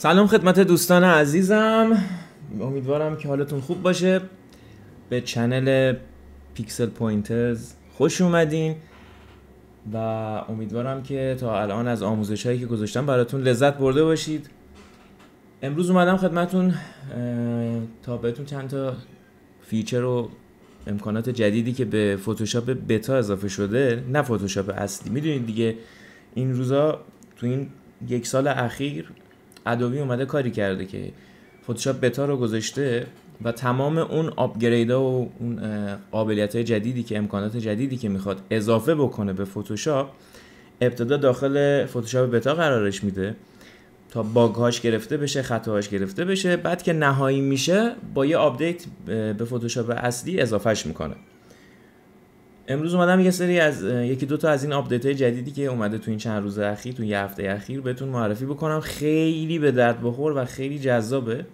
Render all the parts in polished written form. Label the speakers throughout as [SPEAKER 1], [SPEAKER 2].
[SPEAKER 1] سلام خدمت دوستان عزیزم، امیدوارم که حالتون خوب باشه. به چنل پیکسل پوینترز خوش اومدین و امیدوارم که تا الان از آموزش هایی که گذاشتم براتون لذت برده باشید. امروز اومدم خدمتون تا بهتون چند تا فیچر و امکانات جدیدی که به فتوشاپ بتا اضافه شده، نه فتوشاپ اصلی. میدونید دیگه این روزا تو این یک سال اخیر ادوبی اومده کاری کرده که فتوشاپ بتا رو گذاشته و تمام اون آپگریدها و اون قابلیت‌های جدیدی که امکانات جدیدی که میخواد اضافه بکنه به فتوشاپ ابتدا داخل فتوشاپ بتا قرارش میده تا باگ‌هاش گرفته بشه، خطاهاش گرفته بشه، بعد که نهایی میشه با یه آپدیت به فتوشاپ اصلی اضافهش میکنه. امروز اومدم یه سری از یکی دو تا از این آپدیت‌های جدیدی که اومده تو این چند روز اخیر، تو یه هفته اخیر بهتون معرفی بکنم. خیلی به درد بخور و خیلی جذابه.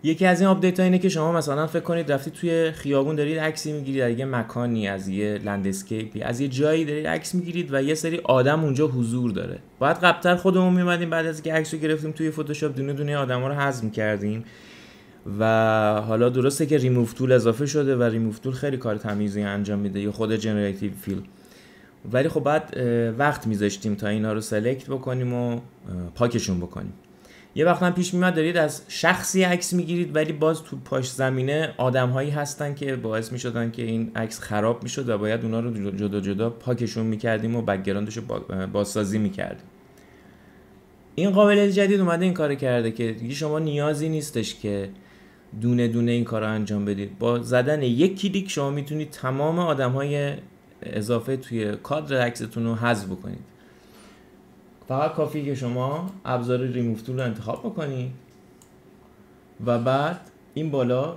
[SPEAKER 1] یکی از این آپدیت‌ها اینه که شما مثلا فکر کنید رفتید توی خیابون دارید عکسی میگیرید، از یه مکانی، از یه لندسکیپی، از یه جایی دارید عکس میگیرید و یه سری آدم اونجا حضور داره. باید قبل‌تر خودمون میومدیم بعد از اینکه عکسو گرفتیم توی فتوشاپ دونه دونه آدما رو حذف می‌کردیم و حالا درسته که ریموو تول اضافه شده و ریموو تول خیلی کار تمیزی انجام میده یا خود جنراتیو فیل، ولی خب بعد وقت میذاشتیم تا اینا رو سلکت بکنیم و پاکشون بکنیم. یه وقت هم پیش میاد دارید از شخصی عکس میگیرید ولی باز تو پاش زمینه آدم‌هایی هستن که باعث میشدن که این عکس خراب میشد و باید اونا رو جدا جدا پاکشون میکردیم و بک‌گراندش رو بازسازی میکردیم. این قابلیت جدید اومده این کارو کرده که دیگه شما نیازی نیستش که دونه دونه این کارو انجام بدید. با زدن یک کلیک شما میتونید تمام آدم‌های اضافه توی کادر عکستون رو حذف بکنید. فقط کافیه که شما ابزار ریموو تول رو انتخاب بکنید و بعد این بالا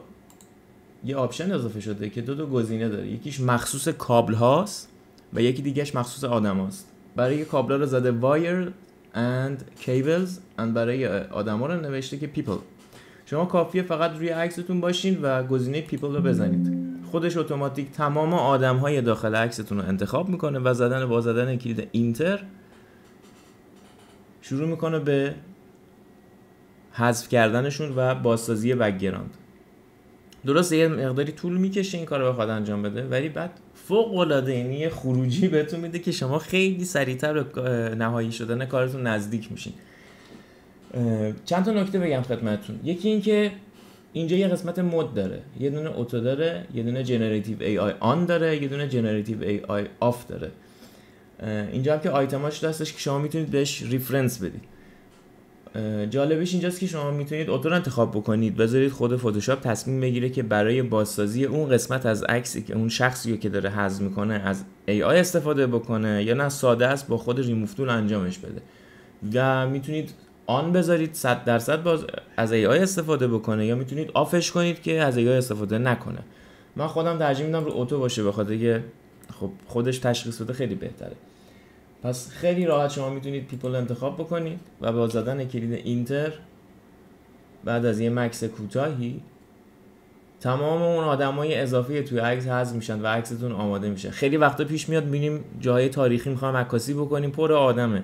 [SPEAKER 1] یه آپشن اضافه شده که دو گزینه داره. یکیش مخصوص کابل هاست و یکی دیگهش مخصوص آدم هاست. برای کابل ها رو زده wire and cables and برای آدم ها رو نوشته که people. شما کافیه فقط روی عکستون باشین و گزینه people رو بزنید. خودش اتوماتیک تمام آدم های داخل عکستون رو انتخاب میکنه و با زدن کلید اینتر شروع میکنه به حذف کردنشون و بازسازی بک‌گراند. درسته یه مقداری طول میکشه این کارو بخواد انجام بده، ولی بعد فوق العاده یعنی یه خروجی بهتون میده که شما خیلی سریعتر به نهایی شدن کارتون نزدیک میشین. چند تا نکته بگم خدمتتون. یکی این که اینجا یه قسمت مود داره، یه دونه اوتو داره، یه دونه جنراتیو ای آی آن داره، یه دونه جنراتیو ای آی آف داره. اینجا هم که آیتماش هستش که شما میتونید بهش ریفرنس بدید. جالبش اینجاست که شما میتونید اوتو رو انتخاب بکنید، بذارید خود فتوشاپ تصمیم بگیره که برای بازسازی اون قسمت از عکسی که اون شخصی که داره حذف میکنه از ای آی استفاده بکنه یا نه ساده است با خود ریموو تول انجامش بده. و میتونید آن بذارید 100% باز از ای آی استفاده بکنه یا میتونید آفش کنید که از ای آی استفاده نکنه. من خودم ترجیح میدم رو اوتو باشه بخاطر که خب خودش تشخیص بده خیلی بهتره. پس خیلی راحت شما میتونید پیپل انتخاب بکنید و با زدن کلید اینتر بعد از یه مکس کوتاهی تمام اون آدمای اضافی توی عکس حذف میشن و عکستون آماده میشه. خیلی وقتا پیش میاد ببینیم جاهای تاریخی میخوایم عکاسی بکنیم پر آدمه،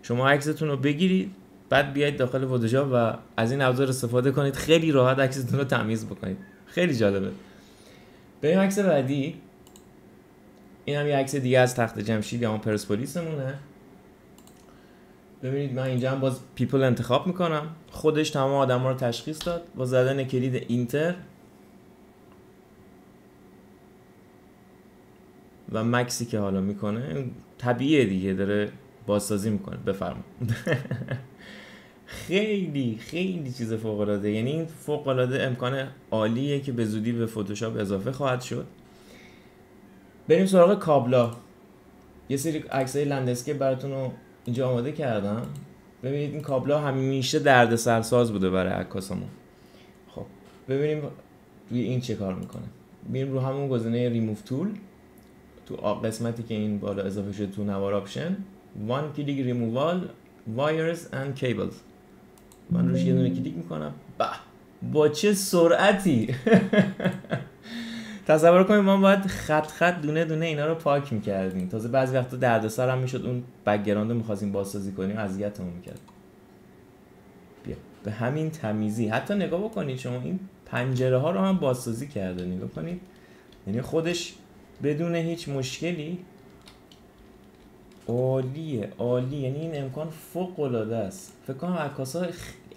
[SPEAKER 1] شما عکستون رو بگیرید بعد بیاید داخل فتوشاپ و از این ابزار استفاده کنید، خیلی راحت عکستون رو تمیز بکنید. خیلی جالبه. بریم عکس بعدی. این هم یه عکس دیگه از تخت جمشید یا پرسپولیسمونه. ببینید من اینجا هم باز پیپل انتخاب میکنم، خودش تمام آدم ها رو تشخیص داد با زدن کلید اینتر و مکسی که حالا میکنه طبیعیه دیگه داره بازسازی میکنه. بفرمایید. خیلی خیلی چیز فوق العاده، یعنی این فوق العاده امکان عالیه که به زودی به فتوشاپ اضافه خواهد شد. بریم سراغ کابلا. یه سری عکسای لندسکیپ براتون رو اینجا آماده کردم. ببینید این کابلا همیشه درد سرساز بوده برای عکاسامون. خب ببینیم روی این چه کار میکنه. بریم رو همون گزینه ریموو تول تو قسمتی که این بالا اضافه شده تو نوار آپشن وان کلیک ریمووال وایرز اند کیبلز. من روش یه دونه کلیک میکنم. با چه سرعتی. تصور کنید ما باید خط دونه دونه اینا رو پاک میکردیم. تازه بعضی وقتا دردسر هم میشد اون بک‌گراند رو می‌خواستیم بازسازی کنیم اذیتمون میکرد. به همین تمیزی. حتی نگاه بکنید شما این پنجره ها رو هم بازسازی کرده، نگاه کنید، یعنی خودش بدون هیچ مشکلی. عالیه، عالی، یعنی این امکان فوق العاده است. فکر کنم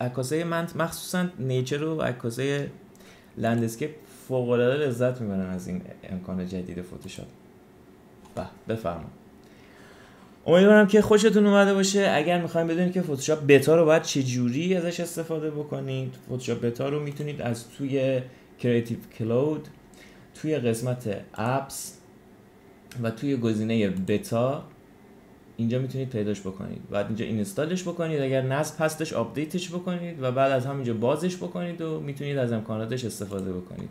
[SPEAKER 1] عکاسای من مخصوصا نیچر و عکاسای لندسکیپ فوق العاده لذت میبرن از این امکان جدید فتوشاپ. بفرمایید. امیدوارم که خوشتون اومده باشه. اگر میخوایم بدونید که فتوشاپ بتا رو باید چه جوری ازش استفاده بکنید، فتوشاپ بتا رو میتونید از توی کریتیو کلاود، توی قسمت اپس و توی گزینه بتا اینجا میتونید پیداش بکنید. بعد اینجا اینستالش بکنید، اگر نصب هستش آپدیتش بکنید و بعد از همینجا بازش بکنید و میتونید از امکاناتش استفاده بکنید.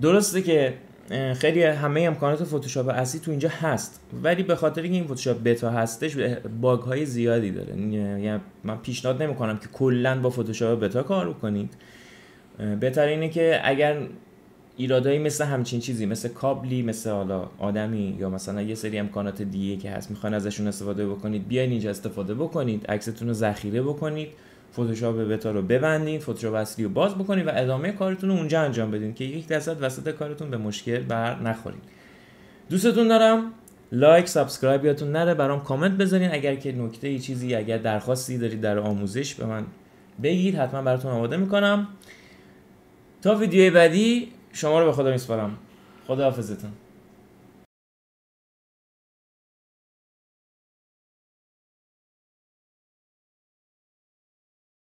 [SPEAKER 1] درسته که خیلی همه امکانات فتوشاپ اصلی تو اینجا هست، ولی به خاطر اینکه این فتوشاپ بتا هستش باگ های زیادی داره. یعنی من پیشنهاد نمیکنم که کلا با فتوشاپ بتا کار بکنید. بهتر اینه که اگر ایرادایی مثل همچین چیزی، مثل کابلی، مثل حالا آدمی، یا مثلا یه سری امکانات دیگه که هست میخواین ازشون استفاده بکنید، بیاین اینجا استفاده بکنید، عکستون رو ذخیره بکنید، فتوشاپ بتا رو ببندید، فتوشاپ اصلی رو باز بکنید و ادامه کارتون رو اونجا انجام بدین که 1% وسط کارتون به مشکل بر نخورید. دوستتون دارم. لایک، سابسکرایب یادتون نره، برام کامنت بذارین. اگر که نکته چیزی، اگر درخواستی دارید در آموزش به من بگید، حتما براتون آماده میکنم. تا ویدیوی بعدی شما رو به خدا میسپارم. خداحافظتون.